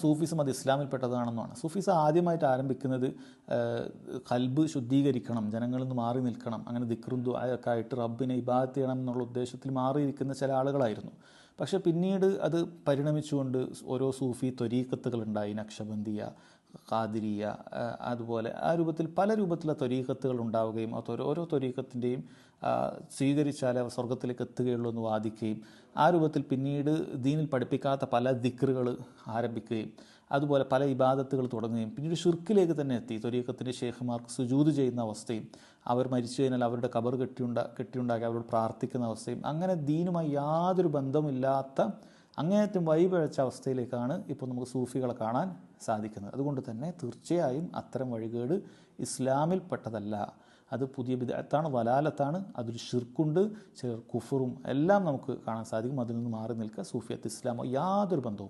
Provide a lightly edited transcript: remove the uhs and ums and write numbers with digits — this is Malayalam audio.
സൂഫിസം അത് ഇസ്ലാമിൽപ്പെട്ടതാണെന്നാണ്. സൂഫിസം ആദ്യമായിട്ട് ആരംഭിക്കുന്നത് ഖൽബ് ശുദ്ധീകരിക്കണം, ജനങ്ങളിൽ നിന്ന് മാറി നിൽക്കണം, അങ്ങനെ ദിക്റും ദുആയൊക്കെ ആയിട്ട് റബ്ബിനെ ഇബാദത്ത് ചെയ്യണം എന്നുള്ള ഉദ്ദേശത്തിൽ മാറിയിരിക്കുന്ന ചില ആളുകളായിരുന്നു. പക്ഷെ പിന്നീട് അത് പരിണമിച്ചുകൊണ്ട് ഓരോ സൂഫി ത്വരീഖത്തുകളുണ്ടായി. നക്ഷബന്ദിയ, ഖാദിരിയ, അതുപോലെ ആ രൂപത്തിൽ പല രൂപത്തിലുള്ള ത്വരീഖത്തുകൾ ഉണ്ടാവുകയും ഓരോ ത്വരീഖത്തിൻ്റെയും സ്വീകരിച്ചാൽ അവർ സ്വർഗത്തിലേക്ക് എത്തുകയുള്ളൂ എന്ന് വാദിക്കുകയും ആ രൂപത്തിൽ പിന്നീട് ദീനിൽ പഠിപ്പിക്കാത്ത പല ദിക്റുകൾ ആരംഭിക്കുകയും അതുപോലെ പല ഇബാദത്തുകൾ തുടങ്ങുകയും പിന്നീട് ഷിർക്കിലേക്ക് തന്നെ എത്തി. ത്വരീഖത്തിൻ്റെ ഷേഖുമാർക്ക് സുജൂദ് ചെയ്യുന്ന അവസ്ഥയും അവർ മരിച്ചു കഴിഞ്ഞാൽ അവരുടെ ഖബർ കെട്ടിയുണ്ടാക്കി അവരോട് പ്രാർത്ഥിക്കുന്ന അവസ്ഥയും അങ്ങനെ ദീനുമായി യാതൊരു ബന്ധമില്ലാത്ത അങ്ങേയറ്റം വഴിപിഴച്ച അവസ്ഥയിലേക്കാണ് ഇപ്പോൾ നമുക്ക് സൂഫികളെ കാണാൻ സാധിക്കുന്നത്. അതുകൊണ്ട് തന്നെ തീർച്ചയായും അത്തരം വഴികേട് ഇസ്ലാമിൽപ്പെട്ടതല്ല. അത് പുതിയ ബിദ്അത്താണ്, വലാലത്താണ്, അതിൽ ഷിർക്കുണ്ട്, ചിലർ കുഫറും എല്ലാം നമുക്ക് കാണാൻ സാധിക്കും. അതിൽ നിന്ന് മാറി നിൽക്കുക. സൂഫിയത്ത് ഇസ്ലാമോ യാതൊരു ബന്ധവും